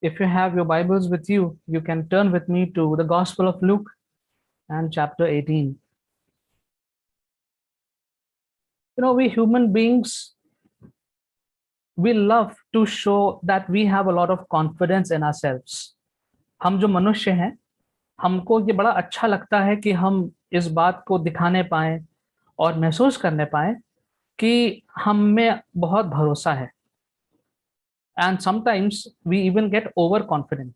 If you have your Bibles with you, you can turn with me to the Gospel of Luke and chapter 18. We human beings, we love to show that we have a lot of confidence in ourselves. हम जो मनुष्य हैं, हमको ये बड़ा अच्छा लगता है कि हम इस बात को दिखाने पाएं और महसूस करने पाएं कि हम में बहुत भरोसा है. And sometimes we even get overconfident.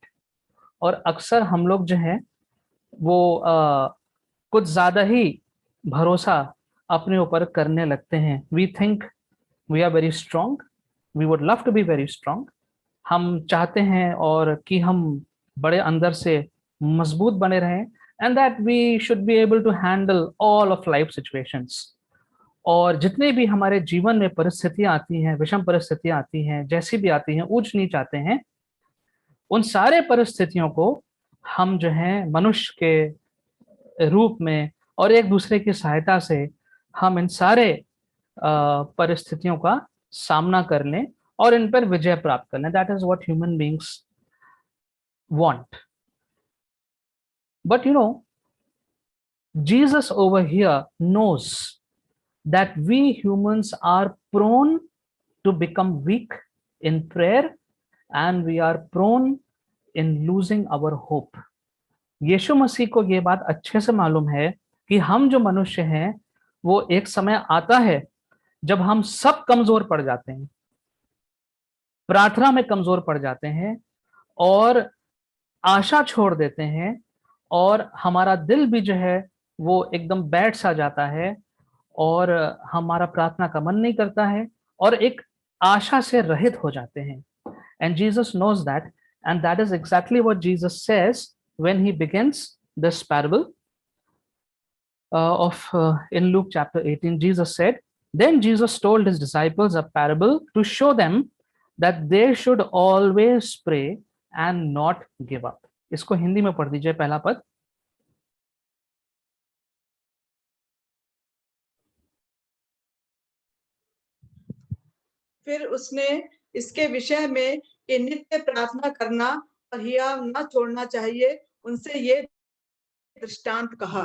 और अक्सर हम लोग जो हैं वो कुछ ज्यादा ही भरोसा अपने ऊपर करने लगते हैं. We think we are very strong. We would love to be very strong. हम चाहते हैं और कि हम बड़े अंदर से मजबूत बने रहें, and that we should be able to handle all of life situations. और जितने भी हमारे जीवन में परिस्थितियां आती हैं, विषम परिस्थितियां आती हैं, जैसी भी आती हैं, ऊंच नीच आते हैं, उन सारे परिस्थितियों को हम जो है मनुष्य के रूप में और एक दूसरे की सहायता से हम इन सारे परिस्थितियों का सामना कर लें और इन पर विजय प्राप्त कर लें. That is what human beings want. But Jesus over here knows that we humans are prone to become weak in prayer and we are prone in losing our hope. यीशु मसीह को ये बात अच्छे से मालूम है कि हम जो मनुष्य हैं वो एक समय आता है जब हम सब कमजोर पड़ जाते हैं, प्रार्थना में कमजोर पड़ जाते हैं और आशा छोड़ देते हैं और हमारा दिल भी जो है वो एकदम बैठ सा जाता है और हमारा प्रार्थना का मन नहीं करता है और एक आशा से रहित हो जाते हैं. And Jesus knows that, and that is exactly what Jesus says when he begins this parable in Luke chapter 18. Jesus said, then Jesus told his disciples a parable to show them that they should always pray and not give up. इसको हिंदी में पढ़ दीजिए पहला पद. फिर उसने इसके विषय में कि नित्य प्रार्थना करना और हियाव न छोड़ना चाहिए उनसे ये दृष्टांत कहा.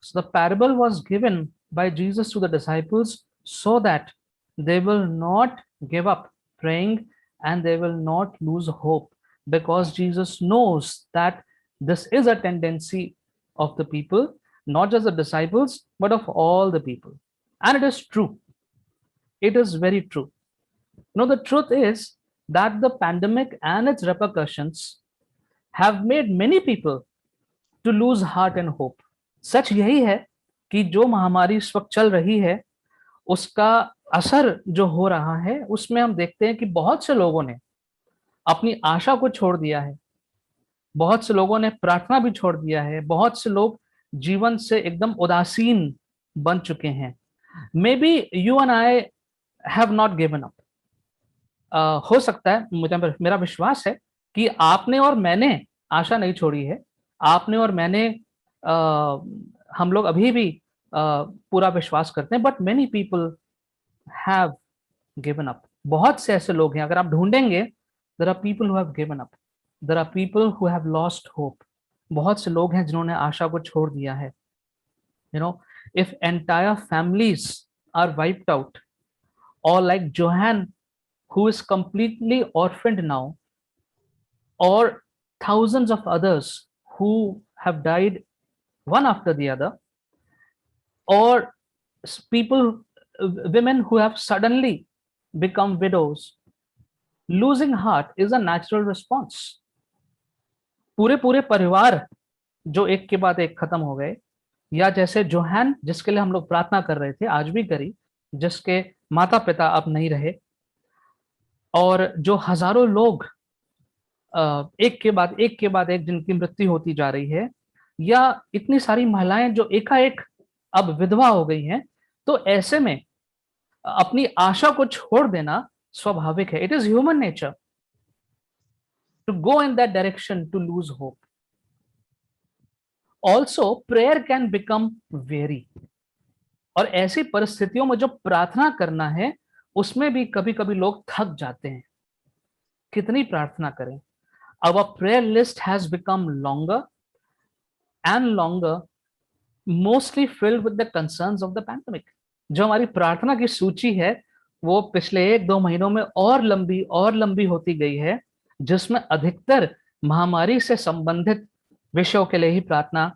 So the parable was given by Jesus to the disciples so that they will not give up praying and they will not lose hope, because Jesus knows that this is a tendency of the people, not just the disciples but of all the people. And it is true. It is very true. The truth is that the pandemic and its repercussions have made many people to lose heart and hope. सच यही है कि जो महामारी इस वक्त चल रही है उसका असर जो हो रहा है उसमें हम देखते हैं कि बहुत से लोगों ने अपनी आशा को छोड़ दिया है, बहुत से लोगों ने प्रार्थना भी छोड़ दिया है, बहुत से लोग जीवन से एकदम उदासीन बन चुके हैं. May be you and I have not given up. हो सकता है, मेरा विश्वास है कि आपने और मैंने आशा नहीं छोड़ी है, आपने और मैंने हम लोग अभी भी पूरा विश्वास करते हैं, but many people have given up. बहुत से ऐसे लोग हैं, अगर आप ढूंढेंगे, there are people who have given up, there are people who have lost hope. बहुत से लोग हैं जिन्होंने आशा को छोड़ दिया है. If entire families are wiped out, or like Johann, who is completely orphaned now, or thousands of others who have died one after the other, or people, women who have suddenly become widows, losing heart is a natural response. पूरे पूरे परिवार जो एक के बाद एक खत्म हो गए, या जैसे जोहान जिसके लिए हम लोग प्रार्थना कर रहे थे, आज भी करी, जिसके माता पिता अब नहीं रहे, और जो हजारों लोग एक के बाद एक जिनकी मृत्यु होती जा रही है, या इतनी सारी महिलाएं जो एकाएक अब विधवा हो गई हैं. तो ऐसे में अपनी आशा को छोड़ देना स्वाभाविक है. It is human nature to go in that direction, to lose hope. Also prayer can become very. और ऐसी परिस्थितियों में जो प्रार्थना करना है उसमें भी कभी कभी लोग थक जाते हैं. कितनी प्रार्थना करें. Our prayer list has become longer and longer, mostly filled with the concerns of the pandemic. जो हमारी प्रार्थना की सूची है वो पिछले 1-2 महीनों में और लंबी होती गई है, जिसमें अधिकतर महामारी से संबंधित विषयों के लिए ही प्रार्थना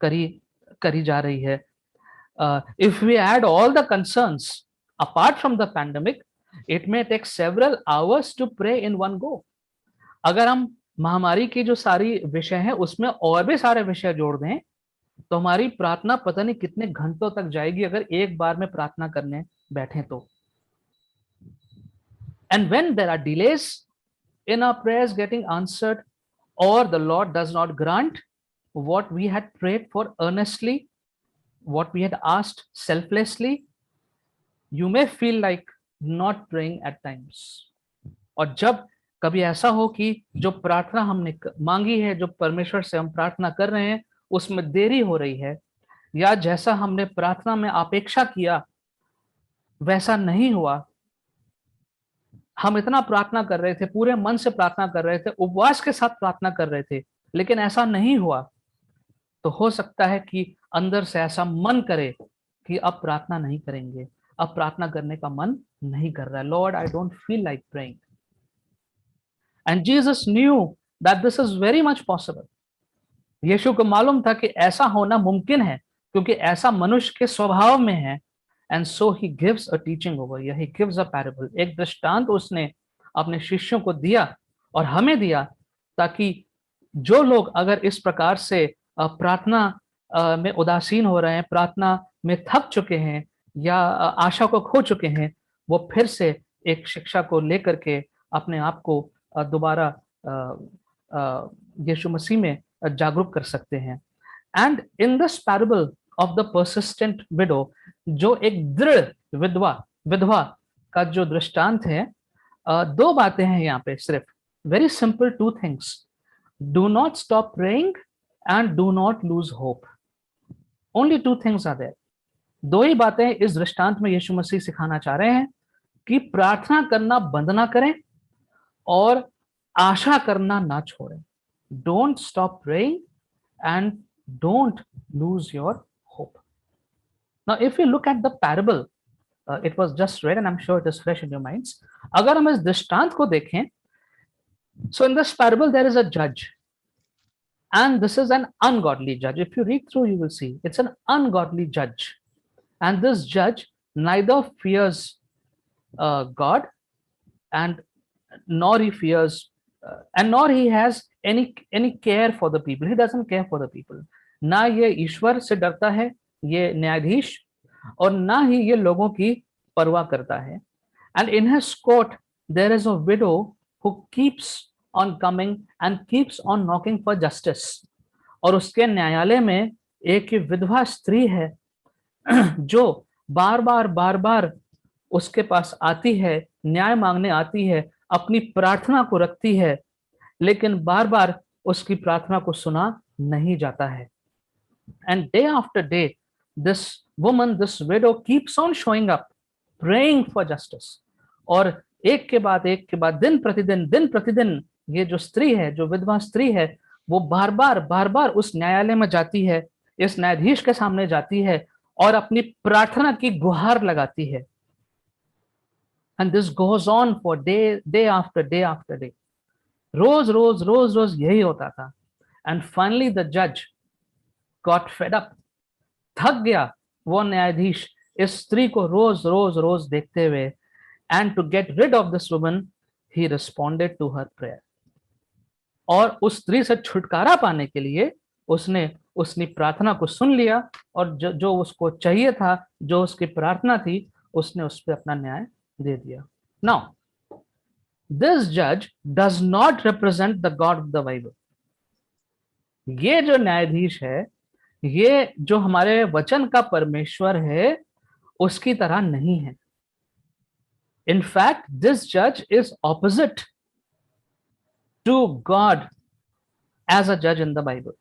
करी जा रही है. If we add all the concerns apart from the pandemic, it may take several hours to pray in one go. अगर हम महामारी की जो सारी विषय हैं उसमें और भी सारे विषय जोड़ दें तो हमारी प्रार्थना पता नहीं कितने घंटों तक जाएगी अगर एक बार में प्रार्थना करने बैठे तो. And when there are delays in our prayers getting answered, or the Lord does not grant what we had prayed for earnestly, what we had asked selflessly, you may feel like not praying at times. और जब कभी ऐसा हो कि जो प्रार्थना हमने मांगी है, जो परमेश्वर से हम प्रार्थना कर रहे हैं, उसमें देरी हो रही है, या जैसा हमने प्रार्थना में अपेक्षा किया वैसा नहीं हुआ, हम इतना प्रार्थना कर रहे थे, पूरे मन से प्रार्थना कर रहे थे, उपवास के साथ प्रार्थना कर रहे थे, लेकिन ऐसा नहीं हुआ, तो हो सकता है कि अंदर से ऐसा मन करे कि अब प्रार्थना नहीं करेंगे, अब प्रार्थना करने का मन नहीं कर रहा है. Lord, I don't feel like praying. And Jesus knew that this is very much possible. यीशु को मालूम था कि ऐसा होना मुमकिन है क्योंकि ऐसा मनुष्य के स्वभाव में है. And so he gives a teaching over here. He gives a parable. एक दृष्टांत उसने अपने शिष्यों को दिया और हमें दिया, ताकि जो लोग अगर इस प्रकार से प्रार्थना में उदासीन हो रहे हैं, प्रार्थना में थक चुके हैं या आशा को खो चुके हैं, वो फिर से एक शिक्षा को लेकर के अपने आप को दोबारा यीशु मसीह में जागरूक कर सकते हैं. And in this parable of the persistent widow, जो एक दृढ़ विधवा का जो दृष्टांत है, दो बातें हैं यहाँ पे सिर्फ. Very simple, 2 things. Do not stop praying and do not lose hope. Only 2 things are there. दो ही बातें इस दृष्टांत में यीशु मसीह सिखाना चाह रहे हैं कि प्रार्थना करना बंद ना करें और आशा करना ना छोड़ें. Don't stop praying and don't lose your hope. Now, if you look at the parable, it was just read and I'm sure it is fresh in your minds. अगर हम इस दृष्टांत को देखें, so in this parable there is a judge, and this is an ungodly judge. If you read through, you will see it's an ungodly judge, and this judge neither fears God, and nor he fears, and nor he has any care for the people. He doesn't care for the people. ना ये ईश्वर से डरता है ये न्यायाधीश, और ना ही ये लोगों की परवाह करता है. And in his court there is a widow who keeps on coming and keeps on knocking for justice. और उसके न्यायालय में एक विधवा स्त्री है जो बार बार उसके पास आती है, न्याय मांगने आती है, अपनी प्रार्थना को रखती है, लेकिन बार बार उसकी प्रार्थना को सुना नहीं जाता है. And day after day, this woman, this widow keeps on showing up, praying for justice. और एक के बाद दिन प्रतिदिन ये जो स्त्री है, जो विधवा स्त्री है, वो बार बार उस न्यायालय में जाती है, इस न्यायाधीश के सामने जाती है और अपनी प्रार्थना की गुहार लगाती है. And this goes on for day after day. रोज यही होता था. And finally the judge got fed up. थक गया वो न्यायाधीश इस स्त्री को रोज देखते हुए. And to get rid of this woman, he responded to her prayer. और उस स्त्री से छुटकारा पाने के लिए उसने प्रार्थना को सुन लिया और जो उसको चाहिए था, जो उसकी प्रार्थना थी, उसने उस पर अपना न्याय दे दिया. Now, this judge does not represent the God of the Bible. ये जो न्यायाधीश है, ये जो हमारे वचन का परमेश्वर है, उसकी तरह नहीं है. In fact, this judge is opposite to God as a judge in the Bible.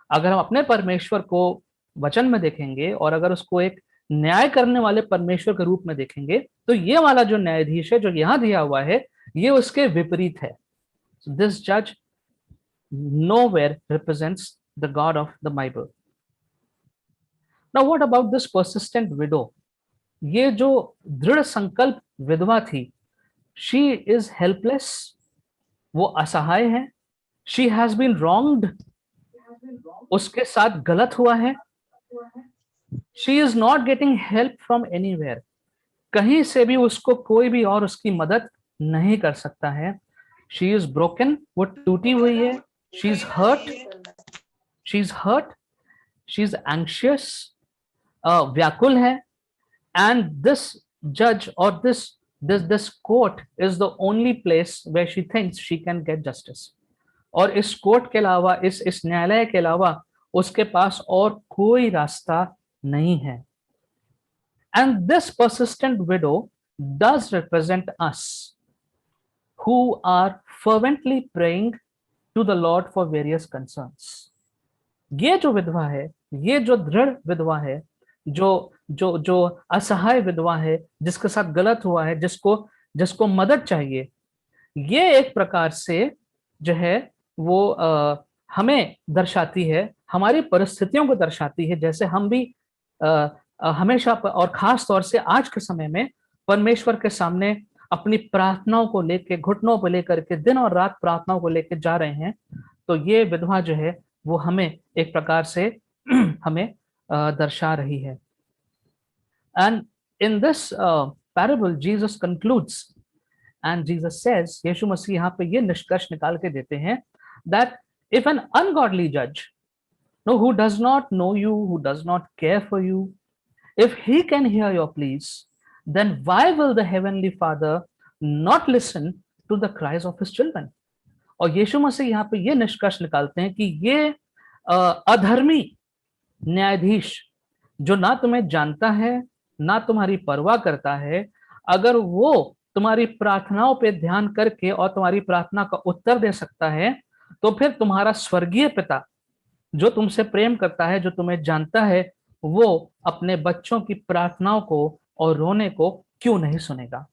अगर हम अपने परमेश्वर को वचन में देखेंगे और अगर उसको एक न्याय करने वाले परमेश्वर के रूप में देखेंगे, तो ये वाला जो न्यायाधीश है जो यहां दिया हुआ है, ये उसके विपरीत है. So this judge nowhere represents the God of the Bible. Now what about this persistent widow? ये जो दृढ़ संकल्प विधवा थी, she is helpless, वो असहाय है, she has been wronged, उसके साथ गलत हुआ है, she is not getting help from anywhere, कहीं से भी उसको कोई भी और उसकी मदद नहीं कर सकता है. She is broken, वो टूटी हुई है, she is hurt, she is anxious, व्याकुल है, and this judge or this court is the only place where she thinks she can get justice. और इस कोर्ट के अलावा, इस न्यायालय के अलावा उसके पास और कोई रास्ता नहीं है. And this persistent widow does represent us who are fervently praying to the Lord for various concerns. ये जो विधवा है, ये जो दृढ़ विधवा है, जो असहाय विधवा है, जिसके साथ गलत हुआ है, जिसको मदद चाहिए, ये एक प्रकार से जो है वो हमें दर्शाती है, हमारी परिस्थितियों को दर्शाती है, जैसे हम भी हमेशा और खास तौर से आज के समय में परमेश्वर के सामने अपनी प्रार्थनाओं को लेकर, घुटनों को लेकर के दिन और रात प्रार्थनाओं को लेकर जा रहे हैं. तो ये विधवा जो है वो हमें एक प्रकार से हमें दर्शा रही है. And in this parable Jesus concludes, and Jesus says, यीशु मसीह यहाँ पे ये निष्कर्ष निकाल के देते हैं that if an ungodly judge, no, who does not know you, who does not care for you, if he can hear your pleas, then why will the heavenly Father not listen to the cries of his children? और यीशु मसीह यहाँ पे ये निष्कर्ष निकालते हैं कि ये अधर्मी न्यायाधीश जो ना तुम्हें जानता है, ना तुम्हारी परवाह करता है, अगर वो तुम्हारी प्रार्थनाओं पे ध्यान करके और तुम्हारी प्रार्थना का उत्तर दे सकता है, तो फिर तुम्हारा स्वर्गीय पिता जो तुमसे प्रेम करता है, जो तुम्हें जानता है, वो अपने बच्चों की प्रार्थनाओं को और रोने को क्यों नहीं सुनेगा.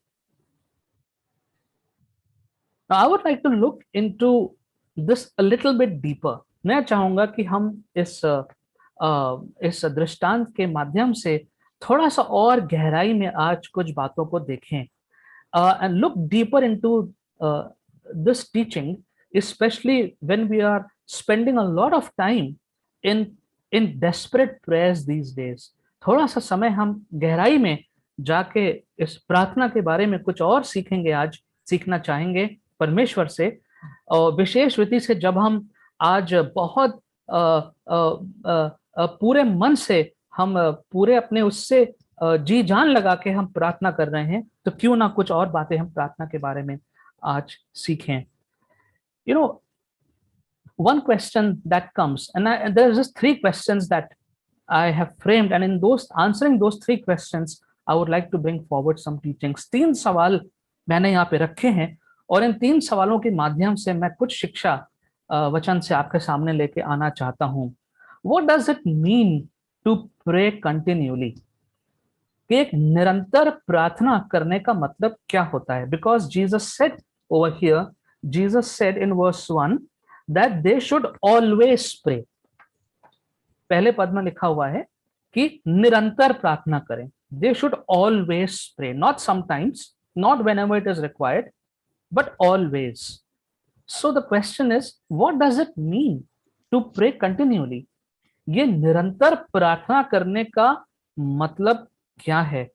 Now, I would like to look into this a little bit deeper. मैं चाहूंगा कि हम इस दृष्टांत के माध्यम से थोड़ा सा और गहराई में आज कुछ बातों को देखें. And look deeper into this teaching, especially when we are spending a lot of time in desperate prayers these days. थोड़ा सा समय हम गहराई में जाके इस प्रार्थना के बारे में कुछ और सीखेंगे, आज सीखना चाहेंगे परमेश्वर से, और विशेष रीति से जब हम आज बहुत पूरे मन से, हम पूरे अपने उससे जी जान लगा के हम प्रार्थना कर रहे हैं, तो क्यों ना कुछ और बातें हम प्रार्थना के बारे में आज सीखें. You know, one question that comes, and there's just 3 questions that I have framed, and in answering those 3 questions, I would like to bring forward some teachings. 3 सवाल मैंने यहाँ पे रखे हैं, और इन 3 सवालों के माध्यम से मैं कुछ शिक्षा वचन से आपके सामने लेके आना चाहता हूँ. What does it mean to pray continually? कि एक निरंतर प्रार्थना करने का मतलब क्या होता है? Because Jesus said over here, Jesus said in verse 1 that they should always pray. पहले पद में लिखा हुआ है कि निरंतर प्रार्थना करें. They should always pray, not sometimes, not whenever it is required, but always. So the question is, what does it mean to pray continually? ये निरंतर प्रार्थना करने का मतलब क्या है?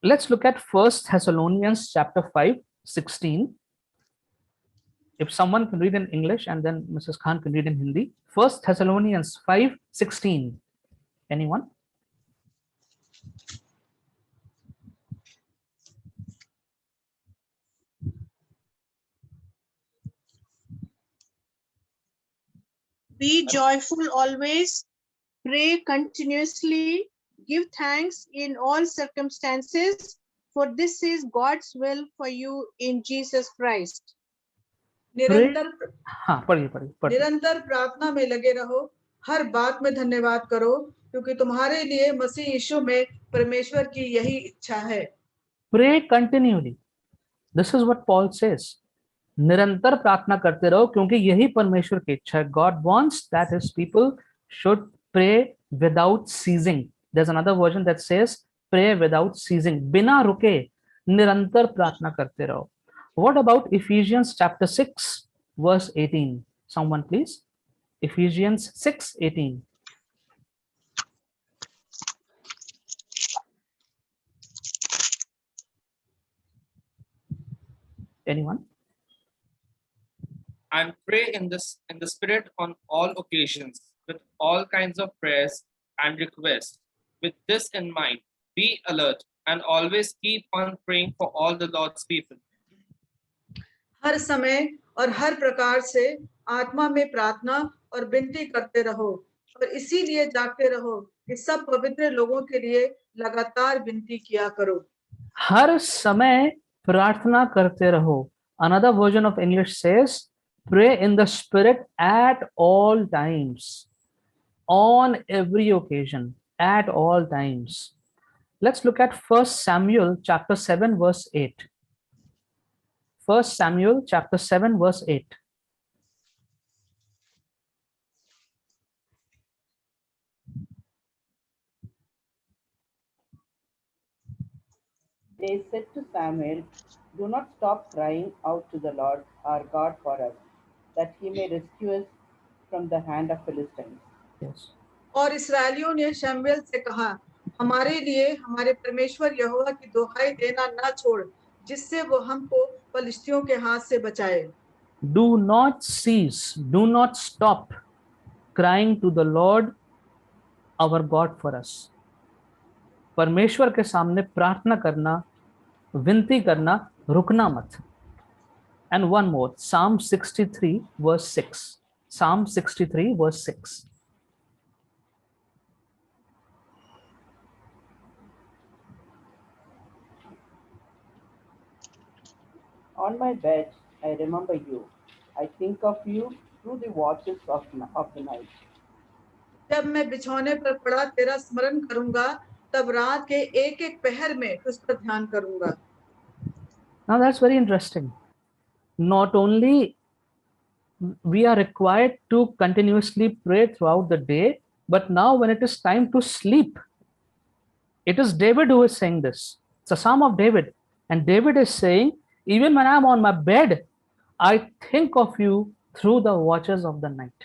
Let's look at 1 Thessalonians chapter 5:16. If someone can read in English and then Mrs. Khan can read in Hindi. 1 Thessalonians 5:16. Anyone? Be joyful always, pray continuously, give thanks in all circumstances, for this is God's will for you in Jesus Christ. निरंतर प्रार्थना में लगे रहो, हर बात में धन्यवाद करो, क्योंकि तुम्हारे लिए मसीह यीशु में परमेश्वर की यही इच्छा है. Pray continually. This is what Paul says. निरंतर प्रार्थना करते रहो, क्योंकि यही परमेश्वर की इच्छा है. God wants that his people should pray without ceasing. There's another version that says pray without ceasing. बिना रुके निरंतर प्रार्थना करते रहो. What about Ephesians chapter 6 verse 18? Someone please. Ephesians 6:18. Anyone? And pray in the Spirit on all occasions with all kinds of prayers and requests. With this in mind, be alert and always keep on praying for all the Lord's people. हर समय और हर प्रकार से आत्मा में प्रार्थना और विनती करते रहो, और इसीलिए जागते रहो कि सब पवित्र लोगों के लिए लगातार विनती किया करो. हर समय प्रार्थना करते रहो. Another version of English says pray in the Spirit at all times, on every occasion, at all times. Let's look at 1 Samuel chapter 7 verse 8. 1 Samuel chapter 7 verse 8. They said to Samuel, "Do not stop crying out to the Lord our God for us, that he may rescue us from the hand of Philistines." Yes. और इस्राएलियों ने शमूएल से कहा, हमारे लिए हमारे परमेश्वर यहोवा की दुहाई देना न छोड़, जिससे वो हमको फलिश्तियों के हाथ से बचाए. Do not cease, do not stop crying to the Lord our God for us. परमेश्वर के सामने प्रार्थना करना, विनती करना, रुकना मत. And one more, Psalm 63 verse 6. Psalm 63 verse 6. On my bed, I remember you. I think of you through the watches of the night. जब मैं बिछौने पर पड़ा तेरा स्मरण करूंगा, तब रात के एक एक पहर में उस पर ध्यान करूंगा. Now that's very interesting. Not only we are required to continuously pray throughout the day, but now when it is time to sleep, it is David who is saying this. It's a Psalm of David. And David is saying, even when I'm on my bed, I think of you through the watches of the night.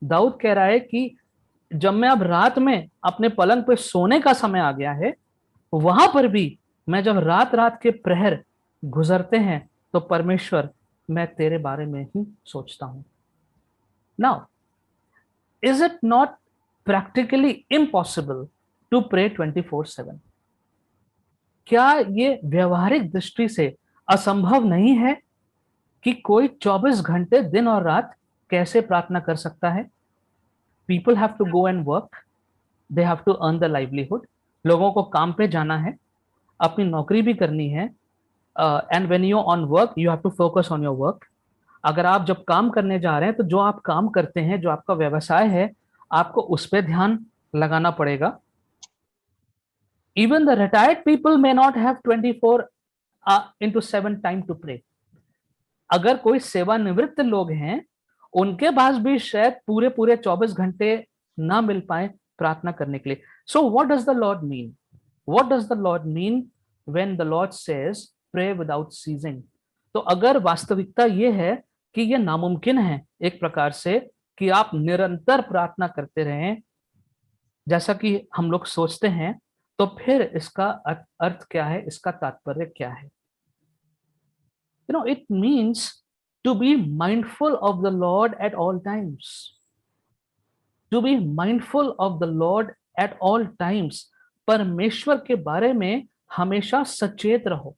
Dawood कह रहा है कि जब मैं अब रात में अपने पलंग पे सोने का समय आ गया है, वहां पर भी मैं जब रात रात के प्रहर गुजरते हैं, तो परमेश्वर मैं तेरे बारे में ही सोचता हूं. Now, is it not practically impossible to pray 24/7? क्या ये व्यवहारिक दृष्टि से असंभव नहीं है कि कोई 24 घंटे दिन और रात कैसे प्रार्थना कर सकता है? People have to go and work, they have to earn the livelihood. लोगों को काम पे जाना है, अपनी नौकरी भी करनी है. And when you're on work, you have to focus on your work. अगर आप जब काम करने जा रहे हैं, तो जो आप काम करते हैं, जो आपका व्यवसाय है, आपको उस पे ध्यान लगाना पड़ेगा. Even the retired people may not have 24/7 time to pray. अगर कोई सेवानिवृत्त लोग हैं, उनके पास भी शायद पूरे 24 घंटे ना मिल पाए प्रार्थना करने के लिए. So what does the Lord mean? What does the Lord mean when the Lord says pray without ceasing? तो अगर वास्तविकता ये है कि ये नामुमकिन है एक प्रकार से कि आप निरंतर प्रार्थना करते रहें, जैसा कि हम लोग सोचते हैं, तो फिर इसका अर्थ क्या है, इसका तात्पर्य क्या है? It means to be mindful of the Lord at all times. To be mindful of the Lord at all times. परमेश्वर के बारे में हमेशा सचेत रहो.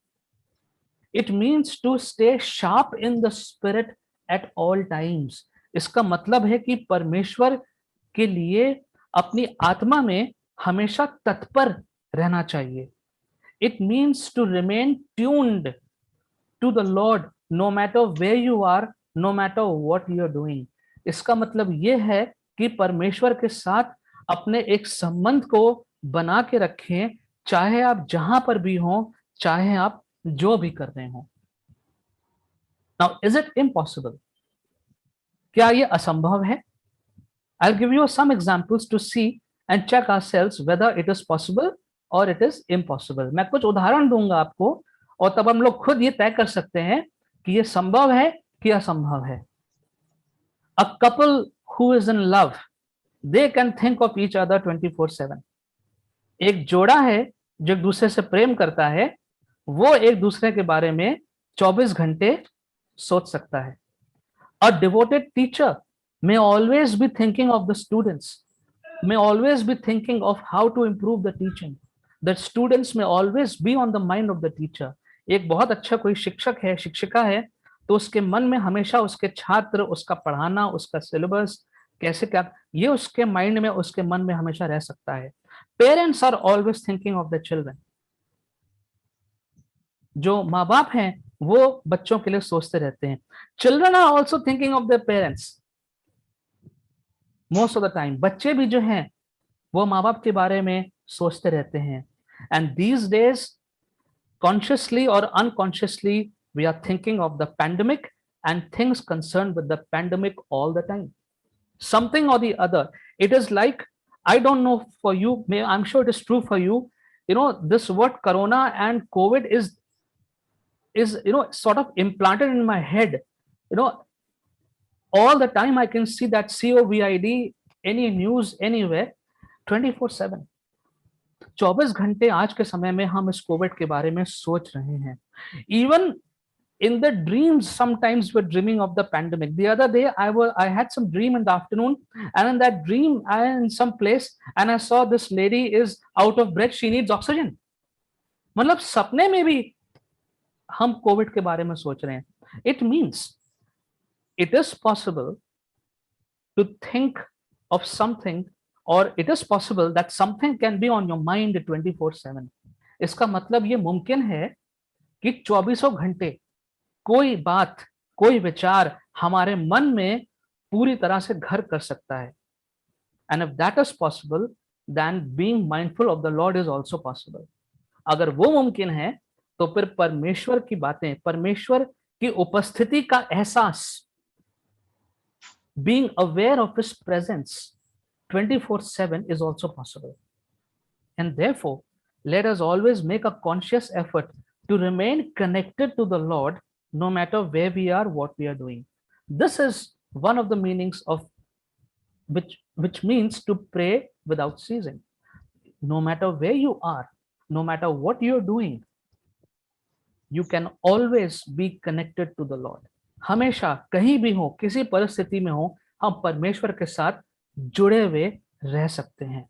It means to stay sharp in the spirit at all times. इसका मतलब है कि परमेश्वर के लिए अपनी आत्मा में हमेशा तत्पर रहना चाहिए. It means to remain tuned to the Lord no matter where you are, no matter what you are doing. इसका मतलब ये है कि परमेश्वर के साथ अपने एक संबंध को बना के रखें, चाहे आप जहां पर भी हों, चाहे आप जो भी कर रहे हों. Now, is it impossible? क्या ये असंभव है? I'll give you some examples to see and check ourselves whether it is possible or it is impossible. मैं कुछ उदाहरण दूंगा आपको और तब हम लोग खुद ये तय कर सकते हैं कि ये संभव है कि असंभव है. A couple who is in love, they can think of each other 24/7. एक जोड़ा है जो एक दूसरे से प्रेम करता है, वो एक दूसरे के बारे में 24 घंटे सोच सकता है. A devoted teacher may always be thinking of the students, may always be thinking of how to improve the teaching. The students may always be on the mind of the teacher. एक बहुत अच्छा कोई शिक्षक है, शिक्षिका है, तो उसके मन में हमेशा उसके छात्र, उसका पढ़ाना, उसका सिलेबस कैसे क्या, ये उसके माइंड में, उसके मन में हमेशा रह सकता है. Parents are always thinking of the children. जो माँ बाप हैं वो बच्चों के लिए सोचते रहते हैं. Children are also thinking of their parents. Most of the time, बच्चे भी जो हैं वो माँ बाप के बारे में सोचते रहते हैं. And these days, consciously or unconsciously, we are thinking of the pandemic and things concerned with the pandemic all the time. Something or the other. It is like, I don't know for you, I'm sure it is true for you. You know, this word corona and COVID is sort of implanted in my head. All the time I can see that COVID, any news, anywhere, 24/7. 24 घंटे आज के समय में हम इस Covid के बारे में सोच रहे हैं. Even in the dreams, sometimes we're dreaming of the pandemic. The other day, I had some dream in the afternoon, and in that dream, I am in some place, and I saw this lady is out of breath. She needs oxygen. मतलब सपने में भी हम Covid के बारे में सोच रहे हैं. It means it is possible to think of something, or it is possible that something can be on your mind 24/7. इसका मतलब ये मुमकिन है कि 24 घंटे कोई बात, कोई विचार हमारे मन में पूरी तरह से घर कर सकता है. And if that is possible, then being mindful of the Lord is also possible. अगर वो मुमकिन है तो फिर परमेश्वर की बातें, परमेश्वर की उपस्थिति का एहसास, being aware of his presence 24/7 is also possible. And therefore, let us always make a conscious effort to remain connected to the Lord no matter where we are, what we are doing. This is one of the meanings of which means to pray without ceasing. No matter where you are, no matter what you're doing, you can always be connected to the Lord. हमेशा कहीं भी हो, किसी परिस्थिति में हो, हम परमेश्वर के साथ जुड़े हुए रह सकते हैं.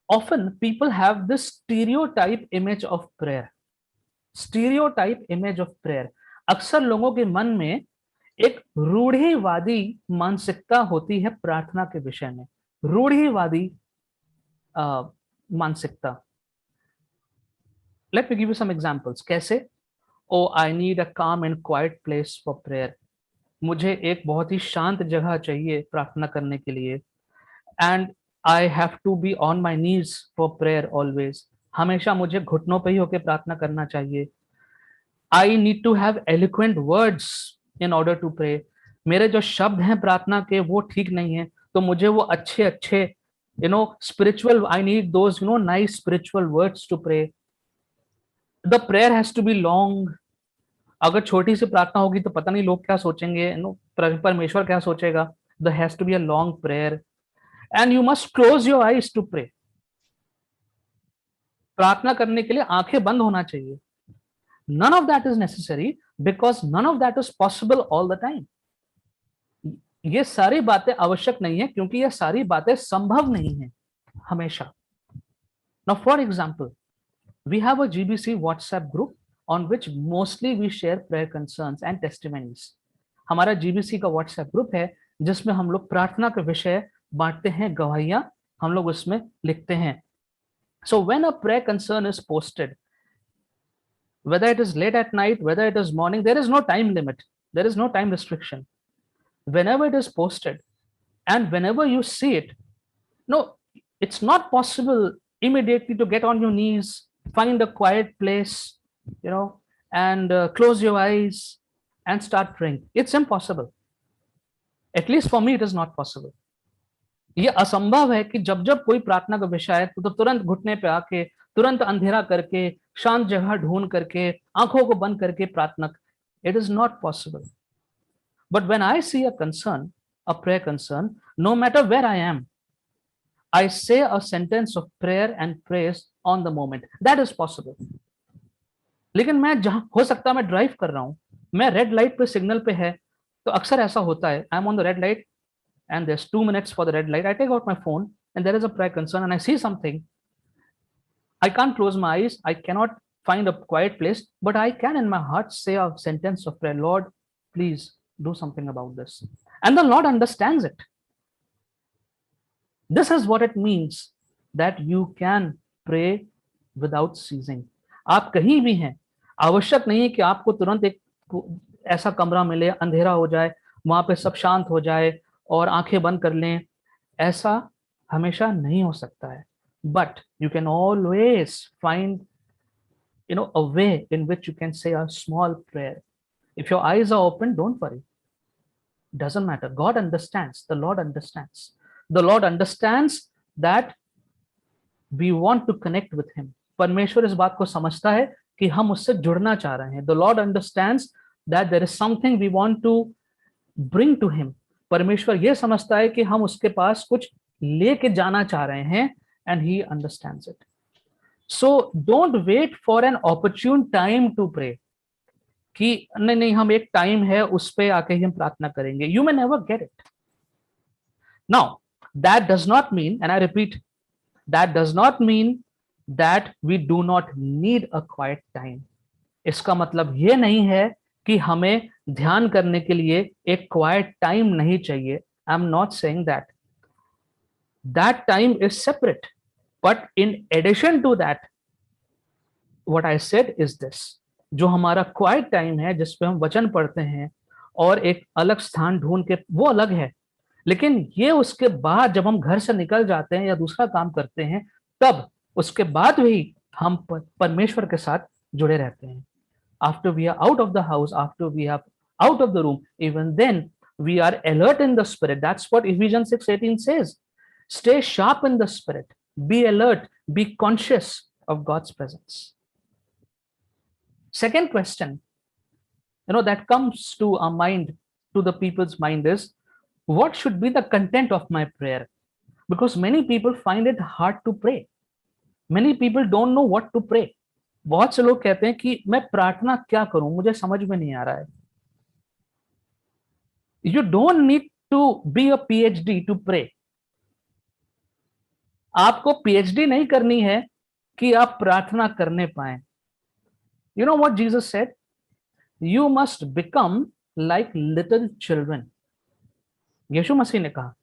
Often people have this stereotype image of prayer. Stereotype image of prayer. अक्सर लोगों के मन में एक रूढ़िवादी मानसिकता होती है प्रार्थना के विषय में. रूढ़िवादी मानसिकता. Let me give you some examples. कैसे? Oh, I need a calm and quiet place for prayer. मुझे एक बहुत ही शांत जगह चाहिए प्रार्थना करने के लिए. And I have to be on my knees for prayer always. हमेशा मुझे घुटनों पे ही होकर प्रार्थना करना चाहिए. I need to have eloquent words in order to pray. मेरे जो शब्द हैं प्रार्थना के वो ठीक नहीं है, तो मुझे वो अच्छे spiritual, I need those nice spiritual words to pray. The prayer has to be long. अगर छोटी सी प्रार्थना होगी तो पता नहीं लोग क्या सोचेंगे, परमेश्वर क्या सोचेगा. There has to be a long prayer. And you must close your eyes to pray. प्रार्थना करने के लिए आंखें बंद होना चाहिए. None of that is necessary because none of that is possible all the time. ये सारी बातें आवश्यक नहीं है क्योंकि ये सारी बातें संभव नहीं है हमेशा. Now, for example, we have a GBC WhatsApp group on which mostly we share prayer concerns and testimonies. हमारा GBC का WhatsApp ग्रुप है जिसमें हम लोग प्रार्थना के विषय बांटते हैं, गवाहियां हम लोग उसमें लिखते हैं. So when a prayer concern is posted, whether it is late at night, whether it is morning, there is no time limit. There is no time restriction. Whenever it is posted and whenever you see it, no, it's not possible immediately to get on your knees, find a quiet place and close your eyes and start praying. It's impossible. At least for me, it is not possible. ये असंभव है कि जब जब कोई प्रार्थना का विषय है तो तुरंत घुटने पे आके, तुरंत अंधेरा करके, शांत जगह ढूंढ करके, आंखों को बंद करके प्रार्थना. It is not possible. But when I see a concern, a prayer concern, no matter where I am, I say a sentence of prayer and praise on the moment. That is possible. लेकिन मैं जहां हो सकता है मैं drive कर रहा हूं, मैं रेड लाइट पे सिग्नल पे है, तो अक्सर ऐसा होता है, I am on the red light and there's 2 minutes for the red light. I take out my phone and there is a prayer concern and I see something. I can't close my eyes. I cannot find a quiet place, but I can in my heart say a sentence of prayer. Lord, please do something about this. And the Lord understands it. This is what it means that you can pray without ceasing. आप कहीं भी हैं, आवश्यक नहीं है कि आपको तुरंत एक ऐसा कमरा मिले, अंधेरा हो जाए, वहां पे सब शांत हो जाए और आंखें बंद कर लें. ऐसा हमेशा नहीं हो सकता है. But you can always find, a way in which you can say a small prayer. If your eyes are open, don't worry. Doesn't matter. God understands. The Lord understands. The Lord understands that we want to connect with Him. परमेश्वर इस बात को समझता है कि हम उससे जुड़ना चाह रहे हैं. The Lord understands that there is something we want to bring to Him. परमेश्वर ये समझता है कि हम उसके पास कुछ लेके जाना चाह रहे हैं, and He understands it. So don't wait for an opportune time to pray. कि नहीं हम एक टाइम है उस पे आके हम प्रार्थना करेंगे. You may never get it. Now that does not mean, and I repeat, that does not mean that we do not need a quiet time. इसका मतलब ये नहीं है कि हमें ध्यान करने के लिए एक क्वाइट टाइम नहीं चाहिए. I am not saying that. That time is separate, but in addition to that what I said is this. जो हमारा क्वाइट टाइम है जिसपे हम वचन पढ़ते हैं और एक अलग स्थान ढूंढ के, वो अलग है. लेकिन ये उसके बाद जब हम घर से निकल जाते हैं या दूसरा काम करते हैं, तब उसके बाद भी हम परमेश्वर के साथ जुड़े रहते हैं. After we are out of the house, after we are out of the room, even then we are alert in the spirit. That's what Ephesians 6:18 says. Stay sharp in the spirit. Be alert. Be conscious of God's presence. Second question, that comes to our mind, to the people's mind is, what should be the content of my prayer? Because many people find it hard to pray. Many people don't know what to pray. बहुत से लोग कहते हैं कि मैं प्रार्थना क्या करूं, मुझे समझ में नहीं आ रहा है. You don't need to be a PhD to pray. आपको PhD नहीं करनी है कि आप प्रार्थना करने पाए. You know what Jesus said? You must become like little children. यीशु मसीह ने कहा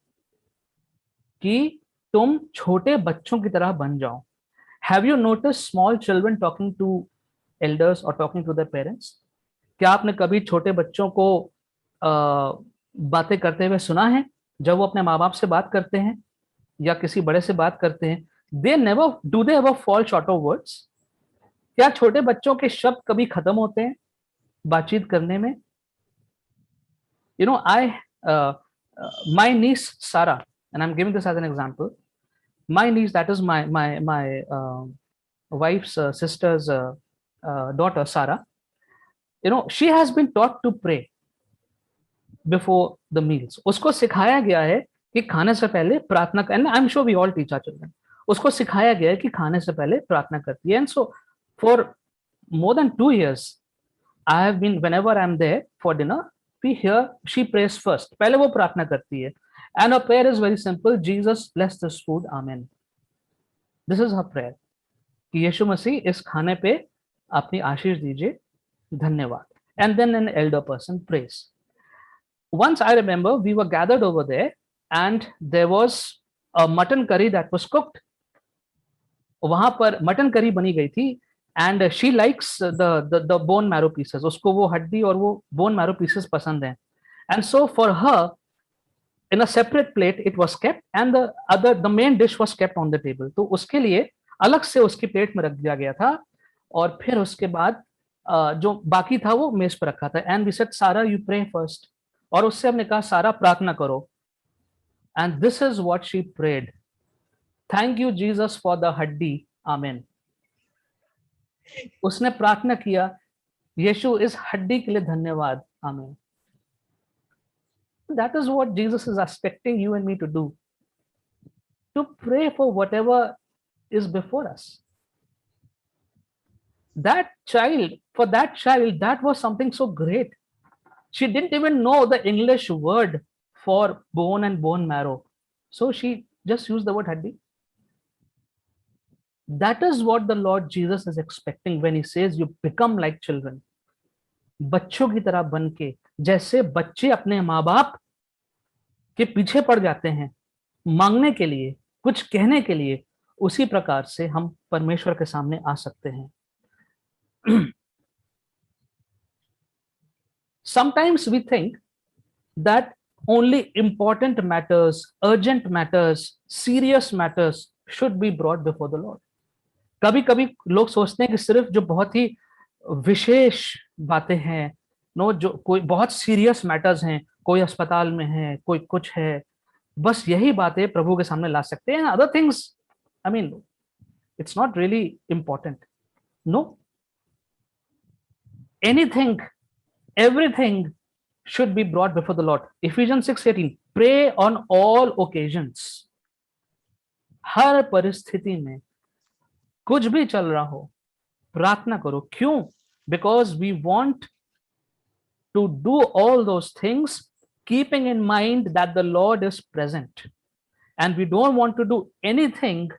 कि तुम छोटे बच्चों की तरह बन जाओ. Have you noticed small children talking to elders or talking to their parents? क्या आपने कभी छोटे बच्चों को बातें करते हुए सुना है जब वो अपने माँ बाप से बात करते हैं या किसी बड़े से बात करते हैं? Do they ever fall short of words? क्या छोटे बच्चों के शब्द कभी खत्म होते हैं बातचीत करने में? My niece Sarah, and I'm giving this as an example. My niece, that is my wife's sister's daughter, Sarah. She has been taught to pray before the meals. उसको सिखाया गया है कि खाने से पहले प्रार्थना करना. I'm sure we all teach our children. उसको सिखाया गया है कि खाने से पहले प्रार्थना करती है. And so for more than 2 years, I have been, whenever I'm there for dinner, we hear she prays first. पहले वो प्रार्थना करती है. And her prayer is very simple. Jesus bless this food. Amen. This is her prayer. कि यीशु मसीह इस खाने पे अपनी आशीष दीजिए, धन्यवाद. And then an elder person prays. Once I remember we were gathered over there and there was a mutton curry that was cooked. वहां पर mutton curry बनी गई थी and she likes the bone marrow pieces. उसको वो हड्डी और वो bone marrow pieces पसंद हैं. And so for her, in a separate plate it was kept and the main dish was kept on the table. तो उसके लिए अलग से उसकी प्लेट में रख दिया गया था और फिर उसके बाद जो बाकी था वो मेज पर रखा था, and we said Sara you pray first, और उससे हमने कहा सारा प्रार्थना करो, and this is what she prayed, thank you Jesus for the हड्डी, आमेन। उसने प्रार्थना किया, यीशु इस हड्डी के लिए धन्यवाद, आमेन। That is what Jesus is expecting you and me to do, to pray for whatever is before us. That child, for that child, that was something so great. She didn't even know the English word for bone and bone marrow, so she just used the word haddi. That is what the Lord Jesus is expecting when he says you become like children. बच्चों की तरह बन के, जैसे बच्चे अपने माँ बाप के पीछे पड़ जाते हैं मांगने के लिए, कुछ कहने के लिए, उसी प्रकार से हम परमेश्वर के सामने आ सकते हैं। Sometimes we think that only important matters, urgent matters, serious matters should be brought before the Lord. कभी कभी लोग सोचते हैं कि सिर्फ जो बहुत ही विशेष बातें हैं, नो, जो कोई बहुत सीरियस मैटर्स हैं, कोई अस्पताल में है, कोई कुछ है, बस यही बातें प्रभु के सामने ला सकते हैं। Other things, I mean, it's not really important. No, anything, everything should be brought before the Lord. Ephesians 6:18, pray on all occasions. हर परिस्थिति में, कुछ भी चल रहा हो, प्रार्थना करो। क्यों? Because we want to do all those things keeping in mind that the Lord is present, and we don't want to do anything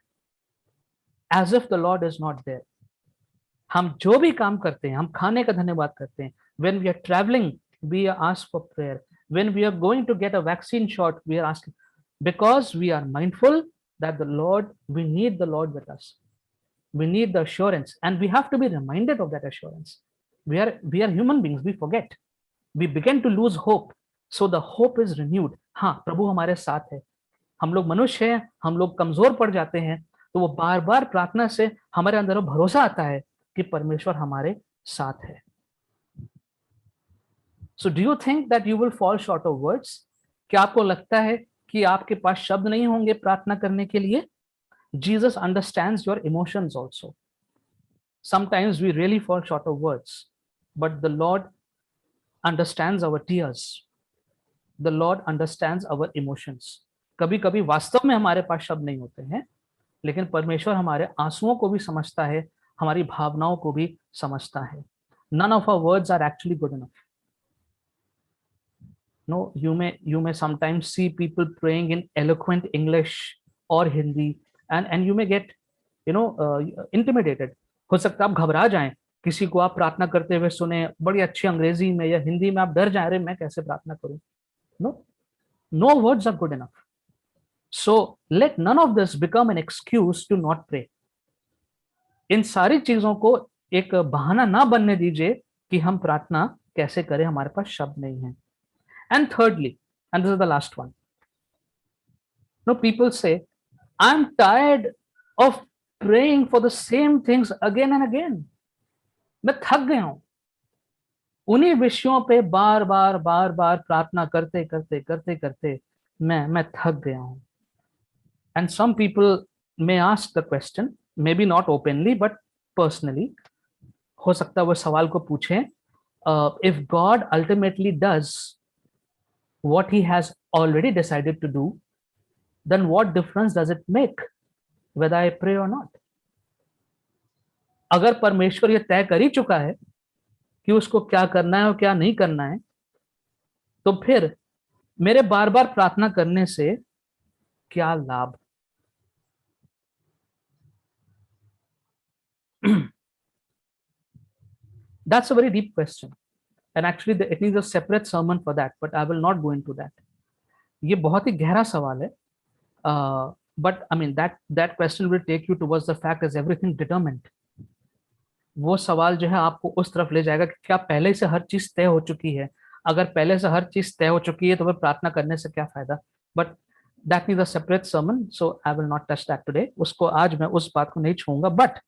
as if the Lord is not there. हम जो भी काम करते हैं, हम खाने का धन्यवाद करते हैं। When we are traveling, we ask for prayer. When we are going to get a vaccine shot, we are asking, because we are mindful that the Lord, we need the Lord with us. We need the assurance, and we have to be reminded of that assurance. We are human beings, we forget. We begin to lose hope, so the hope is renewed. हाँ, प्रभु हमारे साथ है। हम लोग मनुष्य हैं, हम लोग कमजोर पड़ जाते हैं, तो वो बार बार प्रार्थना से हमारे अंदर वो भरोसा आता है कि परमेश्वर हमारे साथ है। So do you think that you will fall short of words? क्या आपको लगता है कि आपके पास शब्द नहीं होंगे प्रार्थना करने के लिए? Jesus understands your emotions also. Sometimes we really fall short of words, but the Lord understands our tears. The Lord understands our emotions. कभी-कभी वास्तव में हमारे पास शब्द नहीं होते हैं, लेकिन परमेश्वर हमारे आंसुओं को भी समझता है, हमारी भावनाओं को भी समझता है। None of our words are actually good enough. No, you may sometimes see people praying in eloquent English or Hindi, and you may get, intimidated. हो सकता है आप घबरा जाएं, किसी को आप प्रार्थना करते हुए सुने बड़ी अच्छी अंग्रेजी में या हिंदी में, आप डर जा रहे, मैं कैसे प्रार्थना करूं? No words are good enough. So let none of this become an excuse to not pray. इन सारी चीजों को एक बहाना ना बनने दीजिए कि हम प्रार्थना कैसे करें, हमारे पास शब्द नहीं है। And thirdly, and this is the last one, people say, I'm tired of praying for the same things again and again. मैं थक गया हूं उन्हीं विषयों पे बार बार प्रार्थना करते करते मैं थक गया हूं। And some people may ask the question, maybe not openly but personally, हो सकता है वो सवाल को पूछें, if God ultimately does what he has already decided to do, then what difference does it make whether I pray or not? अगर परमेश्वर ये तय कर ही चुका है कि उसको क्या करना है और क्या नहीं करना है, तो फिर मेरे बार बार प्रार्थना करने से क्या लाभ? That's a very deep question, and actually it needs a separate sermon for that, but I will not go into that. ये बहुत ही गहरा सवाल है, but I mean that question will take you towards the fact is everything determined. वो सवाल जो है आपको उस तरफ ले जाएगा कि क्या पहले से हर चीज तय हो चुकी है? अगर पहले से हर चीज तय हो चुकी है तो फिर प्रार्थना करने से क्या फायदा? But that needs a separate sermon, so I will not touch that today. उसको आज मैं उस बात को नहीं छूऊंगा। But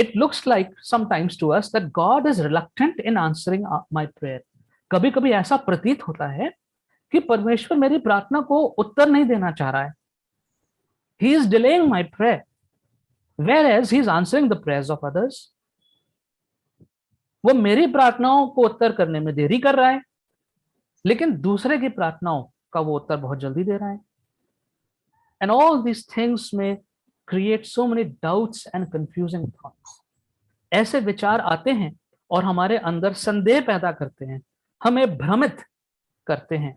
it looks like sometimes to us that God is reluctant in answering my prayer. कभी कभी ऐसा प्रतीत होता है कि परमेश्वर मेरी प्रार्थना को उत्तर नहीं देना चाह रहा है. He is delaying my prayer, whereas he is answering the prayers of others. वो मेरी प्रार्थनाओं को उत्तर करने में देरी कर रहा है, लेकिन दूसरे की प्रार्थनाओं का वो उत्तर बहुत जल्दी दे रहा है. And all these things may create so many doubts and confusing thoughts. ऐसे विचार आते हैं और हमारे अंदर संदेह पैदा करते हैं, हमें भ्रमित करते हैं.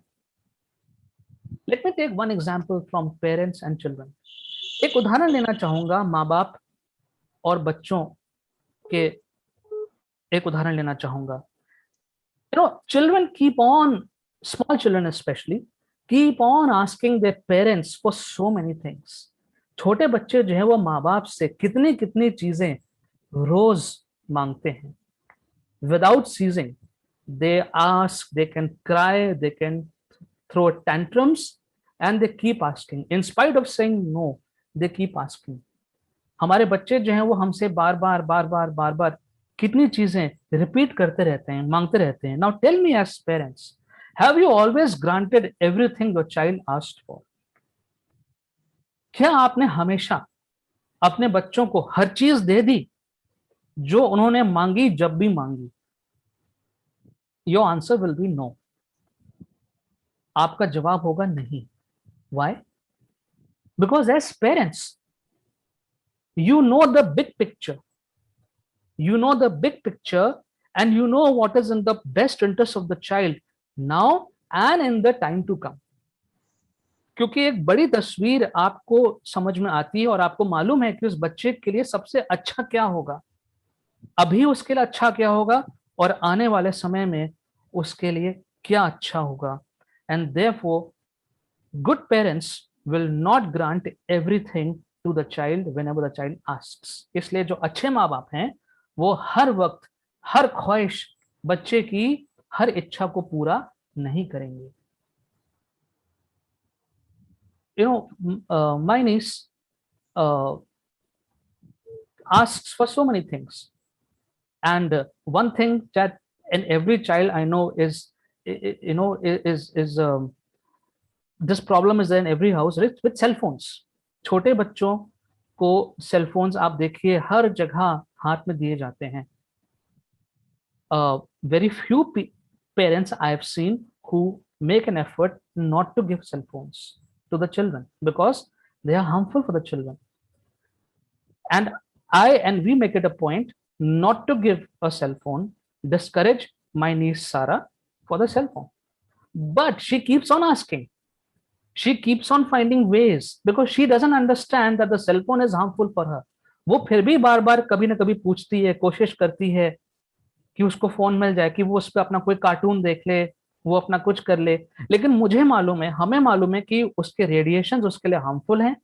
Let me take one example from parents and children. एक उदाहरण लेना चाहूंगा माँ बाप और बच्चों के. एक उदाहरण लेना चाहूंगा. Children keep on, small children especially, keep on asking their parents for so many things. छोटे बच्चे जो है वो माँ बाप से कितनी कितनी चीजें रोज मांगते हैं. Without ceasing, they ask, they can cry, they can throw tantrums, and they keep asking. In spite of saying no, they keep asking. हमारे बच्चे जो हैं वो हमसे बार बार कितनी चीजें रिपीट करते रहते हैं, मांगते रहते हैं. Now tell me as parents, have you always granted everything your child asked for? क्या आपने हमेशा अपने बच्चों को हर चीज दे दी जो उन्होंने मांगी जब भी मांगी? Your answer will be no. आपका जवाब होगा नहीं. Why? Because as parents, you know the big picture. You know the big picture and you know what is in the best interest of the child now and in the time to come. क्योंकि एक बड़ी तस्वीर आपको समझ में आती है और आपको मालूम है कि उस बच्चे के लिए सबसे अच्छा क्या होगा, अभी उसके लिए अच्छा क्या होगा और आने वाले समय में उसके लिए क्या अच्छा होगा. And therefore, good parents will not grant everything to the child whenever the child asks. इसलिए जो अच्छे माँ बाप हैं वो हर वक्त हर ख्वाहिश बच्चे की हर इच्छा को पूरा नहीं करेंगे. My niece asks for so many things, and one thing that in every child I know is this problem is there in every house with cell phones. छोटे बच्चों को सेल फोन्स आप देखिए हर जगह हाथ में दिए जाते हैं. Very few parents I have seen who make an effort not to give cell phones to the children because they are harmful for the children. And we make it a point not to give a cell phone, discourage my niece Sarah for the cell phone. But she keeps on asking. She keeps on finding ways because she doesn't understand that the cell phone is harmful for her. वो फिर भी बार बार कभी ना कभी पूछती है, कोशिश करती है कि उसको फोन मिल जाए, कि वो उस पर अपना कोई कार्टून देख ले, वो अपना कुछ कर ले. लेकिन मुझे मालूम है, हमें मालूम है कि उसके रेडिएशन उसके लिए हार्मफुल हैं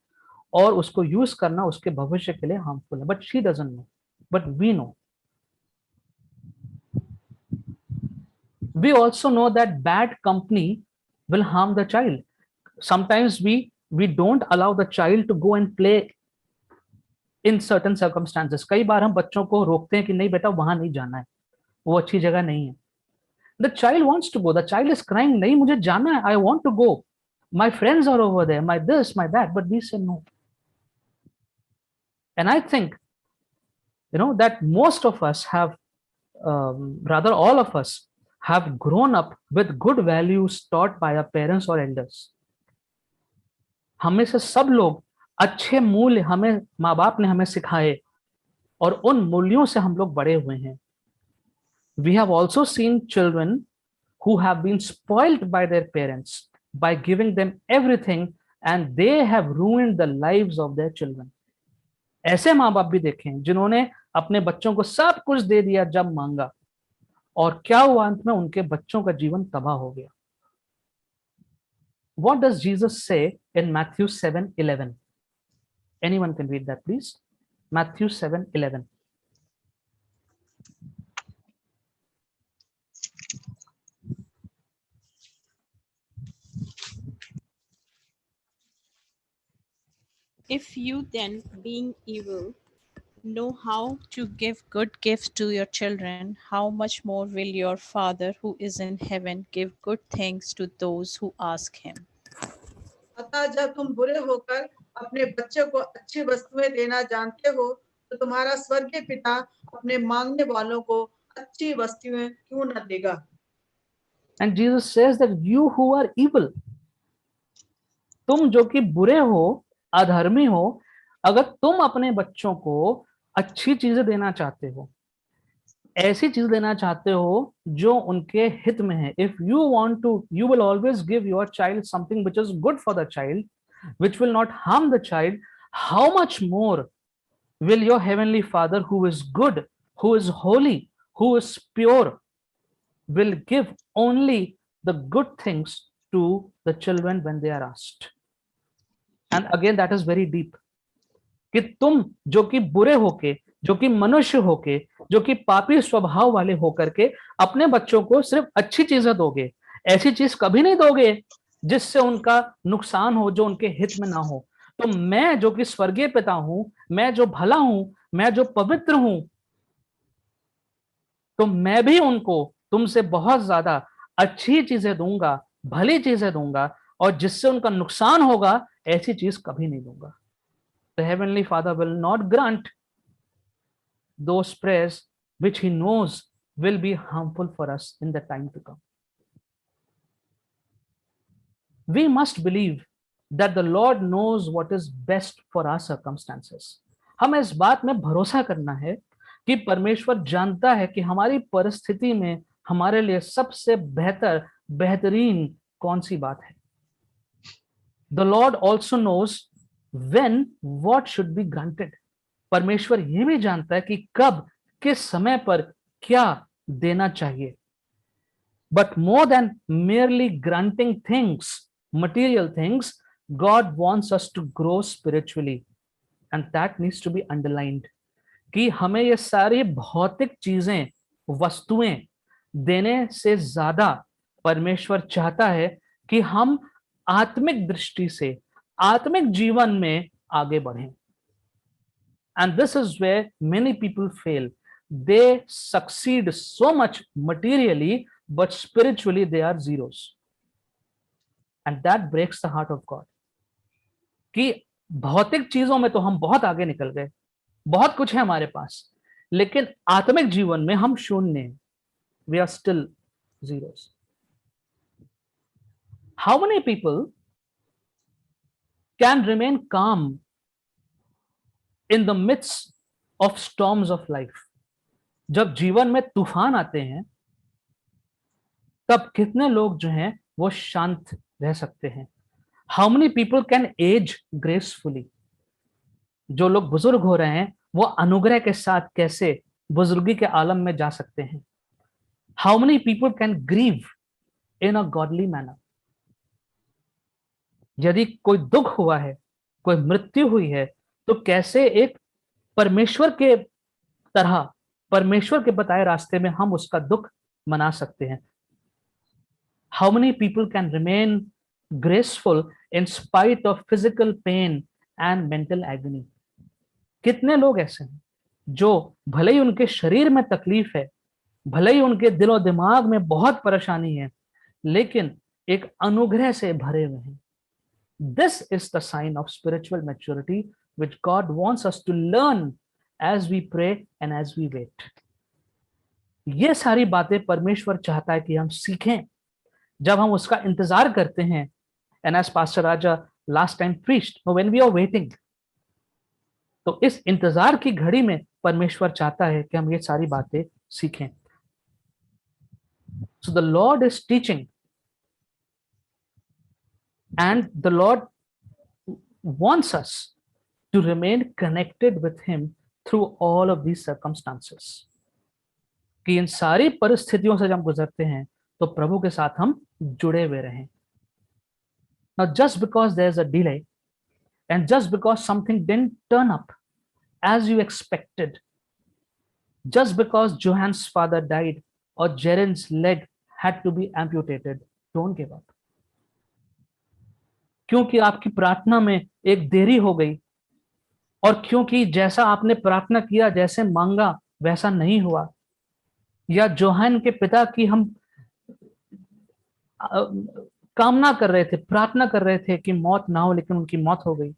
और उसको यूज करना उसके भविष्य के लिए हार्मफुल है. But she doesn't know, but we know. We also know that bad company will harm the child. Sometimes we don't allow the child to go and play in certain circumstances. कई बार हम बच्चों को रोकते हैं कि नहीं बेटा वहां नहीं जाना है, वो अच्छी जगह नहीं है. The child wants to go. The child is crying, नहीं मुझे जाना है, I want to go. My friends are over there, my this, my that, but we say no. And I think, that most of us have, rather all of us have grown up with good values taught by our parents or elders. हमें से सब लोग अच्छे मूल्य हमें माँ बाप ने हमें सिखाए और उन मूल्यों से हम लोग बड़े हुए हैं. We have also seen children who have been spoiled by their parents by giving them everything and they have ruined the lives of their children. ऐसे माँ बाप भी देखें जिन्होंने अपने बच्चों को सब कुछ दे दिया जब मांगा और क्या हुआ, अंत में उनके बच्चों का जीवन तबाह हो गया. What does Jesus say in Matthew 7:11? Anyone can read that, please. Matthew 7:11. If you then, being evil, know how to give good gifts to your children, how much more will your Father who is in heaven give good things to those who ask him? अतः जब तुम बुरे होकर अपने बच्चे को अच्छी वस्तुएं देना जानते हो, तो तुम्हारा स्वर्गीय पिता अपने मांगने वालों को अच्छी वस्तुएं क्यों न देगा। And Jesus says that you who are evil, तुम जो कि बुरे हो, अधर्मी हो, अगर तुम अपने बच्चों को अच्छी चीजें देना चाहते हो, ऐसी चीज देना चाहते हो जो उनके हित में है, if you want to, you will always give your child something which is good for the child, which will not harm the child, how much more will your heavenly Father, who is good, who is holy, who is pure, will give only the good things to the children when they are asked. And again, that is very deep. कि तुम जो कि बुरे होके, जो कि मनुष्य होके, जो कि पापी स्वभाव वाले होकर के अपने बच्चों को सिर्फ अच्छी चीजें दोगे, ऐसी चीज कभी नहीं दोगे जिससे उनका नुकसान हो, जो उनके हित में ना हो। तो मैं जो कि स्वर्गीय पिता हूं, मैं जो भला हूं, मैं जो पवित्र हूं, तो मैं भी उनको तुमसे बहुत ज्यादा अच्छी चीजें दूंगा, भली चीजें दूंगा, और जिससे उनका नुकसान होगा ऐसी चीज कभी नहीं दूंगा। The Heavenly Father will not grant those prayers which He knows will be harmful for us in the time to come. We must believe that the Lord knows what is best for our circumstances. हमें इस बात में भरोसा करना है कि परमेश्वर जानता है कि हमारी परिस्थिति में हमारे लिए सबसे बेहतरीन कौन सी बात है। The Lord also knows when what should be granted. परमेश्वर ये भी जानता है कि कब, किस समय पर क्या देना चाहिए। But more than merely granting things, material things, God wants us to grow spiritually, and that needs to be underlined. कि हमें ये सारी भौतिक चीजें, वस्तुएं देने से ज्यादा परमेश्वर चाहता है कि हम आत्मिक दृष्टि से, आत्मिक जीवन में आगे बढ़ें। And this is where many people fail. They succeed so much materially, but spiritually they are zeros. And that breaks the heart of God. कि भौतिक चीजों में तो हम बहुत आगे निकल गए, बहुत कुछ है हमारे पास, लेकिन आत्मिक जीवन में हम शून्य हैं। We are still zeros. How many people can remain calm in the midst of storms of life? जब जीवन में तूफान आते हैं, तब कितने लोग जो हैं वो शांत रह सकते हैं? How many people can age gracefully? जो लोग बुजुर्ग हो रहे हैं वो अनुग्रह के साथ कैसे बुजुर्गी के आलम में जा सकते हैं? How many people can grieve in a godly manner? यदि कोई दुख हुआ है, कोई मृत्यु हुई है, तो कैसे एक परमेश्वर के तरह, परमेश्वर के बताए रास्ते में हम उसका दुख मना सकते हैं? How many people can remain graceful in spite of physical pain and mental agony? कितने लोग ऐसे हैं जो भले ही उनके शरीर में तकलीफ है, भले ही उनके दिलो दिमाग में बहुत परेशानी है, लेकिन एक अनुग्रह से भरे हुए हैं। This is the sign of spiritual maturity which God wants us to learn as we pray and as we wait. ये सारी बातें परमेश्वर चाहता है कि हम सीखें जब हम उसका इंतजार करते हैं। And as Pastor Raja last time preached, when we are waiting, तो इस इंतजार की घड़ी में परमेश्वर चाहता है कि हम ये सारी बातें सीखें। So the Lord is teaching, and the Lord wants us to remain connected with Him through all of these circumstances. कि इन सारी परिस्थितियों से जब हम गुजरते हैं तो प्रभु के साथ हम जुड़े हुए रहें। Now just because there's a delay, and just because something didn't turn up as you expected, just because Johan's father died or Jaren's leg had to be amputated, don't give up. क्योंकि आपकी प्रार्थना में एक देरी हो गई, और क्योंकि जैसा आपने प्रार्थना किया, जैसे मांगा वैसा नहीं हुआ, या जोहान के पिता की हम कामना कर रहे थे, प्रार्थना कर रहे थे कि मौत ना हो, लेकिन उनकी मौत हो गई।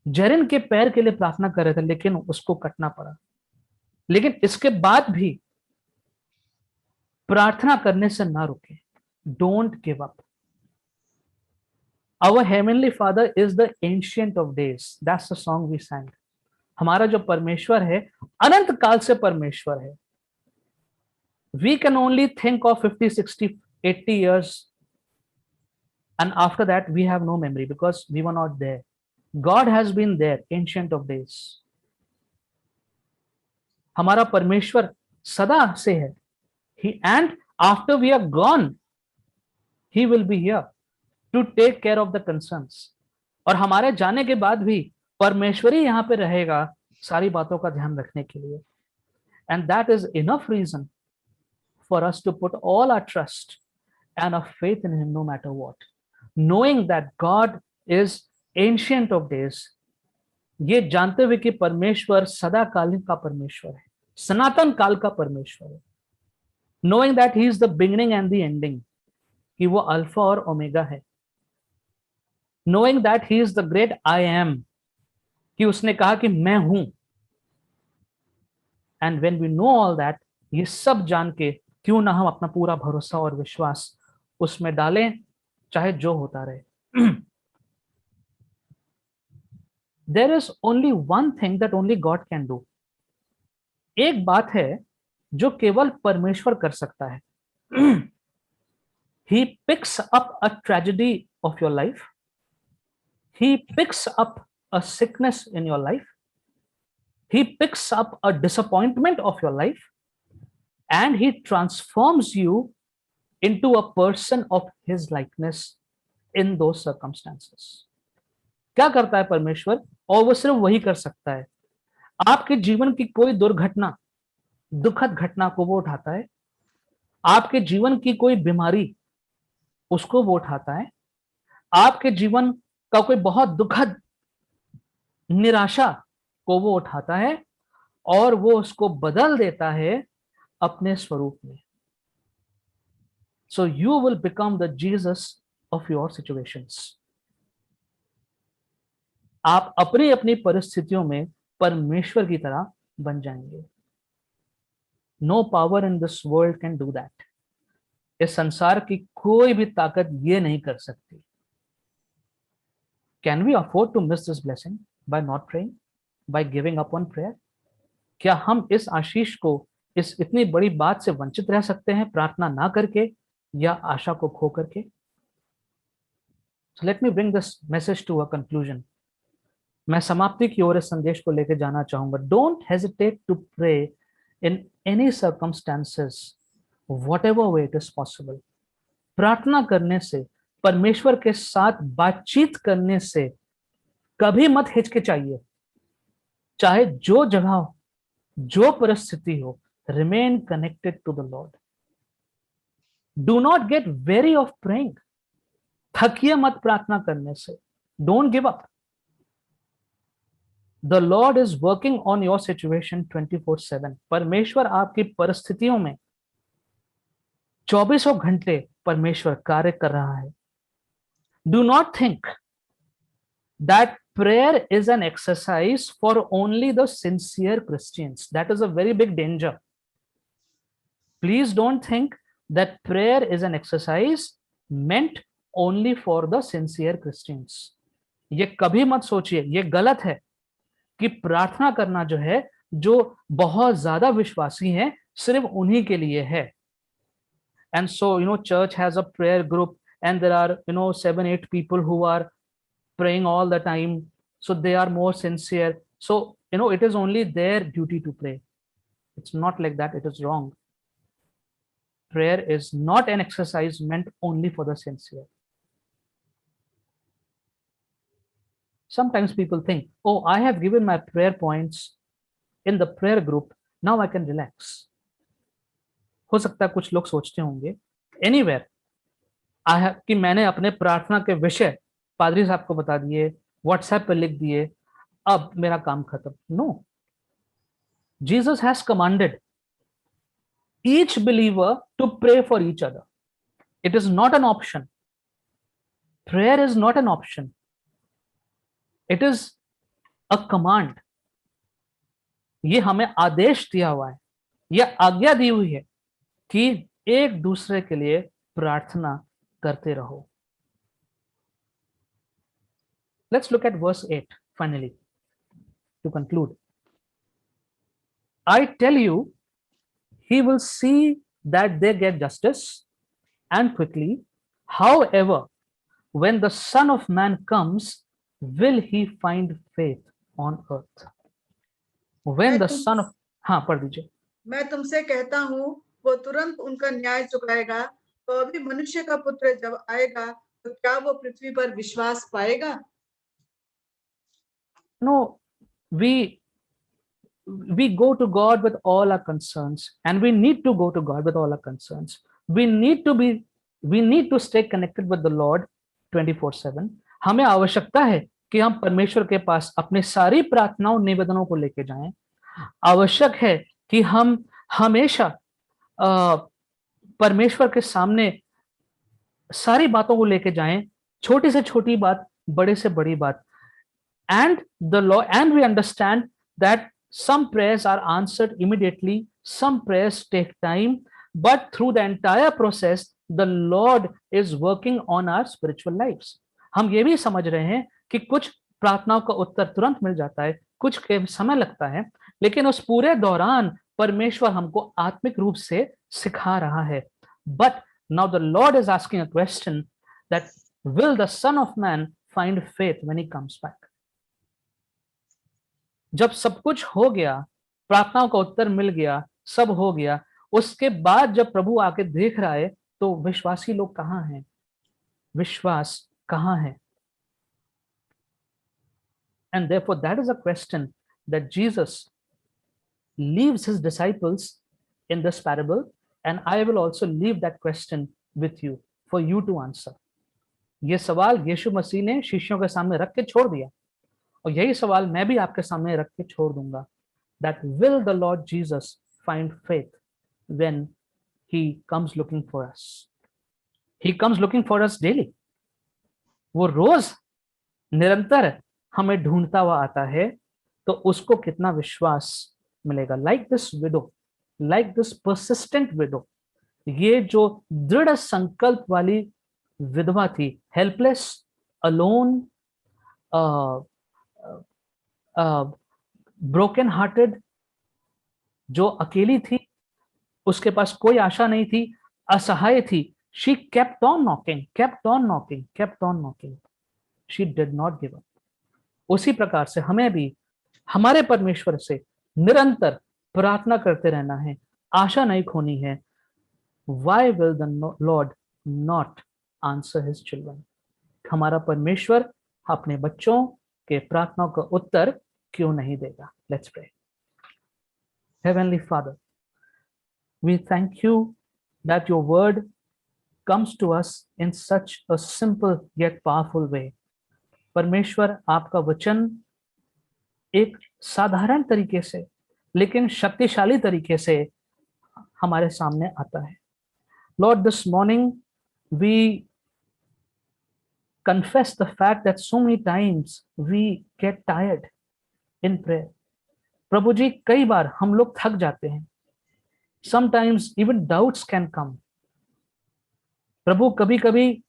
जेरिन के पैर के लिए प्रार्थना कर रहे थे, लेकिन उसको कटना पड़ा। लेकिन इसके बाद भी प्रार्थना करने से ना रुके। Don't give up. Our heavenly father is the ancient of days, that's the song we sang। हमारा जो परमेश्वर है अनंत काल से परमेश्वर है। We can only think of 50, 60, 80 years, and after that we have no memory because we were not there. God has been there, ancient of days. हमारा परमेश्वर सदा से है। And after we are gone, he will be here to take care of the concerns. और हमारे जाने के बाद भी परमेश्वर ही यहाँ पे रहेगा सारी बातों का ध्यान रखने के लिए। And that is enough reason for us to put all our trust and our faith in him no matter what. Knowing that God is ancient of days, ये जानते हुए कि परमेश्वर सदाकालीन का परमेश्वर है, सनातन काल का परमेश्वर है। Knowing that he is the beginning and the ending, कि वो अल्फा और ओमेगा है। Knowing that he is the great I am, कि उसने कहा कि मैं हूं। And when we know all that, ये सब जान के क्यों ना हम अपना पूरा भरोसा और विश्वास उसमें डालें, चाहे जो होता रहे। There is only one thing that only God can do. एक बात है जो केवल परमेश्वर कर सकता है। He picks up a tragedy of your life. He picks up a sickness in your life. He picks up a disappointment of your life, and he transforms you into a person of his likeness in those circumstances. क्या करता है परमेश्वर? और वो सिर्फ वही कर सकता है। आपके जीवन की कोई दुर्घटना, दुखद घटना को वो उठाता है। आपके जीवन की कोई बीमारी, उसको वो उठाता है। आपके जीवन का कोई बहुत दुखद निराशा को वो उठाता है और वो उसको बदल देता है अपने स्वरूप में। So you will become the Jesus of your situations. आप अपनी अपनी परिस्थितियों में परमेश्वर की तरह बन जाएंगे। No power in this world can do that. इस संसार की कोई भी ताकत ये नहीं कर सकती। Can we afford to miss this blessing by not praying, by giving up on prayer? क्या हम इस आशीष को, इस इतनी बड़ी बात से वंचित रह सकते हैं प्रार्थना ना करके या आशा को खो करके? So let me bring this message to a conclusion. मैं समाप्ति की ओर इस संदेश को लेकर जाना चाहूंगा। Don't hesitate to pray in any circumstances, whatever way it is possible. प्रार्थना करने से, परमेश्वर के साथ बातचीत करने से कभी मत हिचकिचाइए। चाहे जो जगह हो, जो परिस्थिति हो, remain connected to the Lord. Do not get weary of praying. थकिए मत प्रार्थना करने से। Don't give up. The Lord is working on your situation 24/7. परमेश्वर आपकी परिस्थितियों में 24 घंटे परमेश्वर कार्य कर रहा है। Do not think that prayer is an exercise for only the sincere Christians. That is a very big danger. Please don't think that prayer is an exercise meant only for the sincere Christians. ये कभी मत सोचिए, ये गलत है कि प्रार्थना करना जो है, जो बहुत ज्यादा विश्वासी हैं, सिर्फ उन्हीं के लिए है। And so, church has a prayer group and there are, 7, 8 people who are praying all the time. So they are more sincere. So, it is only their duty to pray. It's not like that. It is wrong. Prayer is not an exercise meant only for the sincere. Sometimes people think, oh, I have given my prayer points in the prayer group. Now I can relax. हो सकता है कुछ लोग सोचते होंगे, anywhere I have, कि मैंने अपने प्रार्थना के विषय पादरी साहब को बता दिए, व्हाट्सएप पर लिख दिए, अब मेरा काम खत्म. No. Jesus has commanded each believer to pray for each other. It is not an option. Prayer is not an option. It is a command. ये हमें आदेश दिया हुआ है, यह आज्ञा दी हुई है कि एक दूसरे के लिए प्रार्थना करते रहो. Let's look at verse 8 finally to conclude. I tell you, he will see that they get justice and quickly. However, when the Son of Man comes, will he find faith on earth? When the Son of, हाँ पढ़ दीजिए. मैं तुमसे कहता हूँ वो तुरंत उनका न्याय चुकाएगा. तो अभी मनुष्य का पुत्र जब आएगा तो क्या वो पृथ्वी पर विश्वास पाएगा? No, we go to God with all our concerns, and we need to go to God with all our concerns. We need to stay connected with the Lord 24/7. हमें आवश्यकता है कि हम परमेश्वर के पास अपने सारी प्रार्थनाओं निवेदनों को लेके जाएं. आवश्यक है कि हम हमेशा परमेश्वर के सामने सारी बातों को लेके जाएं, छोटी से छोटी बात, बड़े से बड़ी बात. And we understand that some prayers are answered immediately, some prayers take time, but through the entire process the Lord is working on our spiritual lives. हम ये भी समझ रहे हैं कि कुछ प्रार्थनाओं का उत्तर तुरंत मिल जाता है, कुछ के समय लगता है, लेकिन उस पूरे दौरान परमेश्वर हमको आत्मिक रूप से सिखा रहा है. But now the Lord is asking a question that will the Son of Man find faith when he comes back? जब सब कुछ हो गया, प्रार्थनाओं का उत्तर मिल गया, सब हो गया, उसके बाद जब प्रभु आके देख रहा है तो विश्वासी लोग कहाँ हैं? विश्वास कहाँ है? And therefore that is a question that Jesus leaves his disciples in this parable, and I will also leave that question with you for you to answer. ये सवाल यीशु मसीह ने शिष्यों के सामने रख के छोड़ दिया, और यही सवाल मैं भी आपके सामने रख के छोड़ दूंगा. That will the Lord Jesus find faith when he comes looking for us? He comes looking for us daily. वो रोज निरंतर हमें ढूंढता हुआ आता है, तो उसको कितना विश्वास मिलेगा? Like this widow, like this persistent widow, ये जो दृढ़ संकल्प वाली विधवा थी, helpless, alone, broken hearted, जो अकेली थी, उसके पास कोई आशा नहीं थी, असहाय थी. She kept on knocking, kept on knocking, kept on knocking. She did not give up. उसी प्रकार से हमें भी हमारे परमेश्वर से निरंतर प्रार्थना करते रहना है, आशा नहीं खोनी है. Why will the Lord not answer his children? हमारा परमेश्वर अपने बच्चों के प्रार्थनाओं का उत्तर क्यों नहीं देगा? Let's pray. Heavenly Father, we thank you that your word comes to us in such a simple yet powerful way. परमेश्वर, आपका वचन एक साधारण तरीके से लेकिन शक्तिशाली तरीके से हमारे सामने आता है. Lord, this morning we confess the fact that so many times we get tired in prayer. प्रभु जी, कई बार हम लोग थक जाते हैं. Sometimes even doubts can come. प्रभु, कभी कभी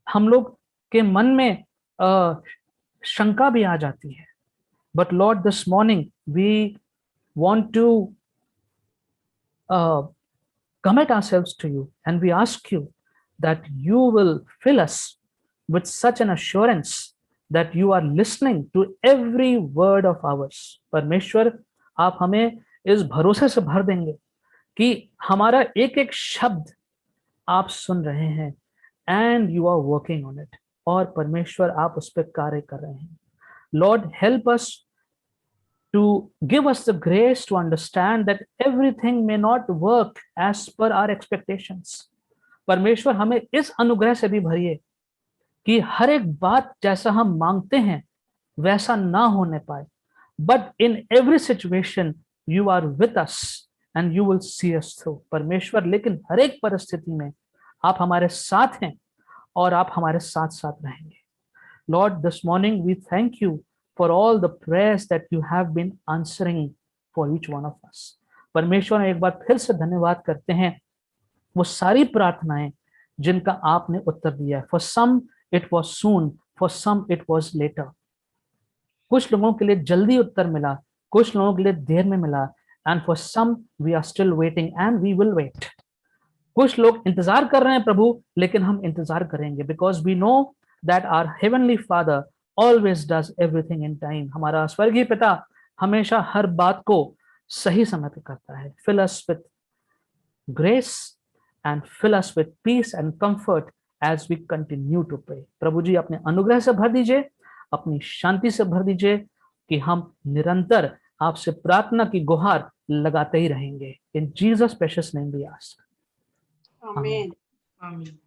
हम लोग के मन में शंका भी आ जाती है. But Lord, this morning we want to commit ourselves to you, and we ask you that you will fill us with such an assurance that you are listening to every word of ours. परमेश्वर, आप हमें इस भरोसे से भर देंगे कि हमारा एक एक शब्द आप सुन रहे हैं, and you are working on it. और परमेश्वर, आप उस पर कार्य कर रहे हैं. Lord, help us to give us the grace to understand that everything may not work as per our expectations. परमेश्वर, हमें इस अनुग्रह से भी भरिए कि हर एक बात जैसा हम मांगते हैं वैसा ना होने पाए, but in every situation you are with us and you will see us through. परमेश्वर, लेकिन हर एक परिस्थिति में आप हमारे साथ हैं और आप हमारे साथ साथ रहेंगे। Lord, this morning we thank you for all the prayers that you have been answering for each one of us. परमेश्वर, एक बार फिर से धन्यवाद करते हैं वो सारी प्रार्थनाएं जिनका आपने उत्तर दिया है। For some it was soon, for some it was later. कुछ लोगों के लिए जल्दी उत्तर मिला, कुछ लोगों के लिए देर में मिला, and for some we are still waiting and we will wait. कुछ लोग इंतजार कर रहे हैं प्रभु, लेकिन हम इंतजार करेंगे, because we know that our heavenly Father always does everything in time. हमारा स्वर्गीय पिता हमेशा हर बात को सही समय पे करता है। Fill us with grace and fill us with peace and comfort as we continue to pray. प्रभु जी, अपने अनुग्रह से भर दीजिए, अपनी शांति से भर दीजिए कि हम निरंतर आपसे प्रार्थना की गुहार लगाते ही रहेंगे। In Jesus' precious name we ask. Amen. आमीन।